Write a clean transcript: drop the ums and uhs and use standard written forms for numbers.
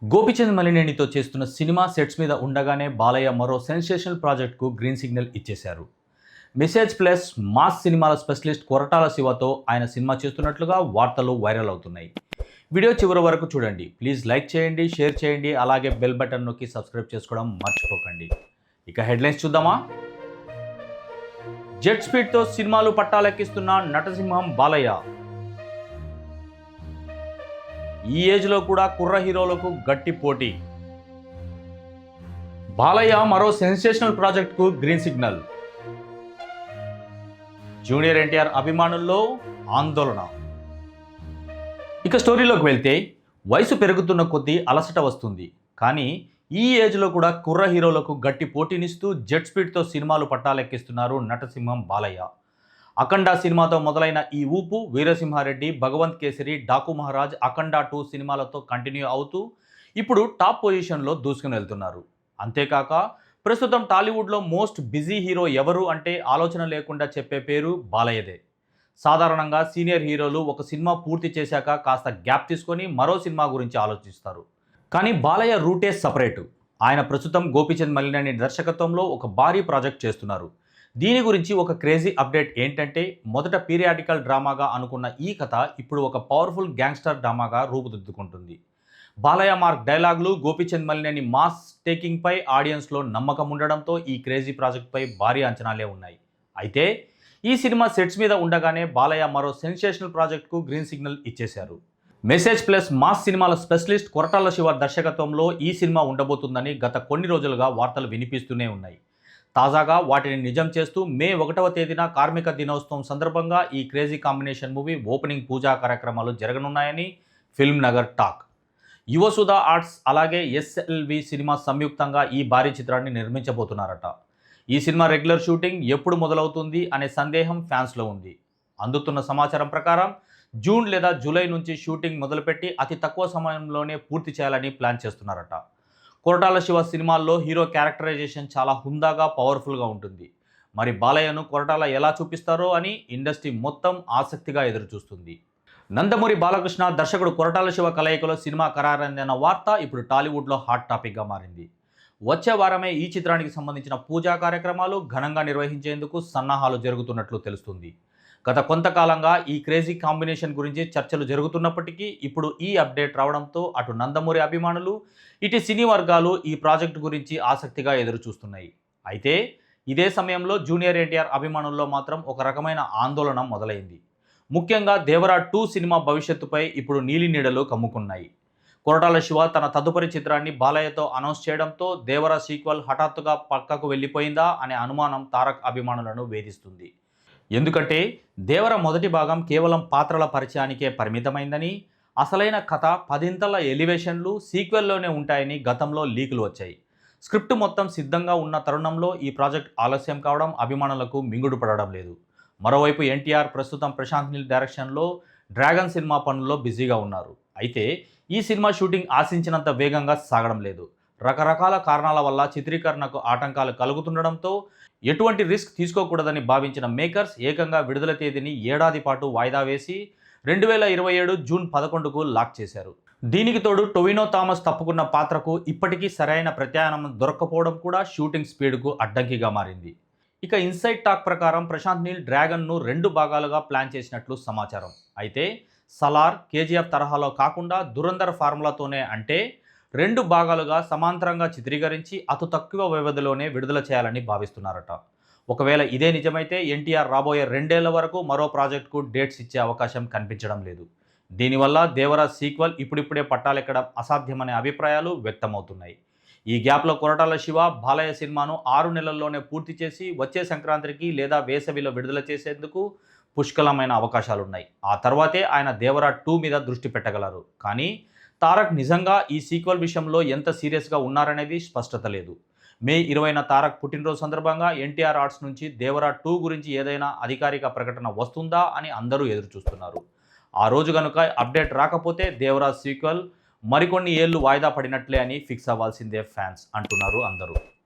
గోపిచంద్ మలినేనితో చేస్తున్న cinema sets మీద ఉండగానే బాలయ్య మరో సెన్సేషనల్ ప్రాజెక్ట్కు గ్రీన్ సిగ్నల్ ఇచ్చేశారు. మెసేజ్ ప్లస్ మాస్ సినిమాల స్పెషలిస్ట్ కొరటాల శివతో ఆయన సినిమా చేస్తున్నట్లుగా వార్తలు వైరల్ అవుతున్నాయి. వీడియో చివరి వరకు చూడండి. ప్లీజ్ లైక్ చేయండి, షేర్ చేయండి, అలాగే బెల్ బటన్ నొక్కి సబ్స్క్రైబ్ చేసుకోవడం మర్చిపోకండి. ఇక హెడ్లైన్స్ చూద్దామా. జెట్ స్పీడ్తో సినిమాలు పట్టాలెక్కిస్తున్న నటసింహం బాలయ్య. ఈ ఏజ్లో కూడా కుర్ర హీరోలకు గట్టి పోటీ. బాలయ్య మరో సెన్సేషనల్ ప్రాజెక్ట్కు గ్రీన్ సిగ్నల్. జూనియర్ ఎన్టీఆర్ అభిమానుల్లో ఆందోళన. ఇక స్టోరీలోకి వెళ్తే, వయసు పెరుగుతున్న కొద్దీ అలసట వస్తుంది. కానీ ఈ ఏజ్లో కూడా కుర్ర హీరోలకు గట్టి పోటీనిస్తూ జెట్ స్పీడ్తో సినిమాలు పట్టాలెక్కిస్తున్నారు నటసింహం బాలయ్య. అఖండ సినిమాతో మొదలైన ఈ ఊపు వీరసింహారెడ్డి, భగవంత్ కేసరి, డాకు మహారాజ్, అఖండ 2 సినిమాలతో కంటిన్యూ అవుతూ ఇప్పుడు టాప్ పొజిషన్లో దూసుకుని వెళ్తున్నారు. అంతేకాక ప్రస్తుతం టాలీవుడ్లో మోస్ట్ బిజీ హీరో ఎవరు అంటే ఆలోచన లేకుండా చెప్పే పేరు బాలయ్యదే. సాధారణంగా సీనియర్ హీరోలు ఒక సినిమా పూర్తి చేశాక కాస్త గ్యాప్ తీసుకొని మరో సినిమా గురించి ఆలోచిస్తారు. కానీ బాలయ్య రూటే సపరేటు. ఆయన ప్రస్తుతం గోపిచంద్ మలినేని దర్శకత్వంలో ఒక భారీ ప్రాజెక్ట్ చేస్తున్నారు. దీని గురించి ఒక క్రేజీ అప్డేట్ ఏంటంటే, మొదట పీరియాడికల్ డ్రామాగా అనుకున్న ఈ కథ ఇప్పుడు ఒక పవర్ఫుల్ గ్యాంగ్స్టర్ డ్రామాగా రూపుదిద్దుకుంటుంది. బాలయ్య మార్క్ డైలాగులు, గోపిచంద్ మలినేని మాస్ టేకింగ్పై ఆడియన్స్లో నమ్మకం ఉండడంతో ఈ క్రేజీ ప్రాజెక్ట్పై భారీ అంచనాలే ఉన్నాయి. అయితే ఈ సినిమా సెట్స్ మీద ఉండగానే బాలయ్య మరో సెన్సేషనల్ ప్రాజెక్ట్కు గ్రీన్ సిగ్నల్ ఇచ్చేశారు. మెసేజ్ ప్లస్ మాస్ సినిమాల స్పెషలిస్ట్ కొరటాల శివ దర్శకత్వంలో ఈ సినిమా ఉండబోతుందని గత కొన్ని రోజులుగా వార్తలు వినిపిస్తూనే ఉన్నాయి. తాజాగా వాటిని నిజం చేస్తూ మే 1వ తేదీన కార్మిక దినోత్సవం సందర్భంగా ఈ crazy combination movie opening puja కార్యక్రమాలు జరగనున్నాయని ఫిల్మ్ నగర్ టాక్. యువసుధ ఆర్ట్స్ అలాగే ఎస్ఎల్వి సినిమా సంయుక్తంగా ఈ భారీ చిత్రాన్ని నిర్మించబోతున్నారట. ఈ సినిమా రెగ్యులర్ షూటింగ్ ఎప్పుడు మొదలవుతుంది అనే సందేహం ఫ్యాన్స్లో ఉంది. అందుతున్న సమాచారం ప్రకారం జూన్ లేదా జూలై నుంచి షూటింగ్ మొదలుపెట్టి అతి తక్కువ సమయంలోనే పూర్తి చేయాలని ప్లాన్ చేస్తున్నారట. కొరటాల శివ సినిమాల్లో హీరో క్యారెక్టరైజేషన్ చాలా హుందాగా, పవర్ఫుల్గా ఉంటుంది. మరి బాలయ్యను కొరటాల ఎలా చూపిస్తారో అని ఇండస్ట్రీ మొత్తం ఆసక్తిగా ఎదురుచూస్తుంది. నందమూరి బాలకృష్ణ, దర్శకుడు కొరటాల శివ కలయికలో సినిమా ఖరారైందన్న వార్త ఇప్పుడు టాలీవుడ్లో హాట్ టాపిక్గా మారింది. వచ్చే వారమే ఈ చిత్రానికి సంబంధించిన పూజా కార్యక్రమాలు ఘనంగా నిర్వహించేందుకు సన్నాహాలు జరుగుతున్నట్లు తెలుస్తుంది. గత కొంతకాలంగా ఈ క్రేజీ కాంబినేషన్ గురించి చర్చలు జరుగుతున్నప్పటికీ ఇప్పుడు ఈ అప్డేట్ రావడంతో అటు నందమూరి అభిమానులు, ఇటు సినీ వర్గాలు ఈ ప్రాజెక్టు గురించి ఆసక్తిగా ఎదురుచూస్తున్నాయి. అయితే ఇదే సమయంలో జూనియర్ ఎన్టీఆర్ అభిమానుల్లో మాత్రం ఒక రకమైన ఆందోళన మొదలైంది. ముఖ్యంగా దేవరా 2 సినిమా భవిష్యత్తుపై ఇప్పుడు నీలినీడలు కమ్ముకున్నాయి. కొరటాల శివ తన తదుపరి చిత్రాన్ని బాలయ్యతో అనౌన్స్ చేయడంతో దేవరా సీక్వెల్ హఠాత్తుగా పక్కకు వెళ్ళిపోయిందా అనే అనుమానం తారక్ అభిమానులను వేధిస్తుంది. ఎందుకంటే దేవర మొదటి భాగం కేవలం పాత్రల పరిచయానికే పరిమితమైందని, అసలైన కథ 10 ఎలివేషన్లు సీక్వెల్లోనే ఉంటాయని గతంలో లీకులు వచ్చాయి. స్క్రిప్ట్ మొత్తం సిద్ధంగా ఉన్న తరుణంలో ఈ ప్రాజెక్ట్ ఆలస్యం కావడం అభిమానులకు మింగుడు పడడం లేదు. మరోవైపు ఎన్టీఆర్ ప్రస్తుతం ప్రశాంత్ నీల్ డైరెక్షన్లో డ్రాగన్ సినిమా పనుల్లో బిజీగా ఉన్నారు. అయితే ఈ సినిమా షూటింగ్ ఆశించినంత వేగంగా సాగడం లేదు. రకరకాల కారణాల వల్ల చిత్రీకరణకు ఆటంకాలు కలుగుతుండడంతో ఎటువంటి రిస్క్ తీసుకోకూడదని భావించిన మేకర్స్ ఏకంగా విడుదల తేదీని ఏడాది పాటు వాయిదా వేసి 2027 జూన్ 11కు లాక్ చేశారు. దీనికి తోడు టొవినో థామస్ తప్పుకున్న పాత్రకు ఇప్పటికీ సరైన ప్రత్యామ్నాయం దొరక్కపోవడం కూడా షూటింగ్ స్పీడ్కు అడ్డంకిగా మారింది. ఇక ఇన్సైడ్ టాక్ ప్రకారం ప్రశాంత్ నీల్ డ్రాగన్ను 2 భాగాలుగా ప్లాన్ చేసినట్లు సమాచారం. అయితే సలార్, కేజీఎఫ్ తరహాలో కాకుండా దురంధర్ ఫార్ములాతోనే, అంటే 2 భాగాలుగా సమాంతరంగా చిత్రీకరించి అతి తక్కువ వ్యవధిలోనే విడుదల చేయాలని భావిస్తున్నారట. ఒకవేళ ఇదే నిజమైతే ఎన్టీఆర్ రాబోయే 2 ఏళ్ల వరకు మరో ప్రాజెక్టుకు డేట్స్ ఇచ్చే అవకాశం కనిపించడం లేదు. దీనివల్ల దేవరా సీక్వెల్ ఇప్పుడిప్పుడే పట్టాలెక్కడం అసాధ్యమనే అభిప్రాయాలు వ్యక్తమవుతున్నాయి. ఈ గ్యాప్లో కొరటాల శివ బాలయ్య సినిమాను 6 నెలల్లోనే పూర్తి చేసి వచ్చే సంక్రాంతికి లేదా వేసవిలో విడుదల చేసేందుకు పుష్కలమైన అవకాశాలున్నాయి. ఆ తర్వాతే ఆయన దేవరా 2 మీద దృష్టి పెట్టగలరు. కానీ తారక్ నిజంగా ఈ సీక్వెల్ విషయంలో ఎంత సీరియస్గా ఉన్నారనేది స్పష్టత లేదు. మే 20న తారక్ పుట్టినరోజు సందర్భంగా ఎన్టీఆర్ ఆర్ట్స్ నుంచి దేవరా 2 గురించి ఏదైనా అధికారిక ప్రకటన వస్తుందా అని అందరూ ఎదురుచూస్తున్నారు. ఆ రోజు కనుక అప్డేట్ రాకపోతే దేవరా సీక్వెల్ మరికొన్ని ఏళ్లు వాయిదా పడినట్లే అని ఫిక్స్ అవ్వాల్సిందే ఫ్యాన్స్ అంటున్నారు అందరూ.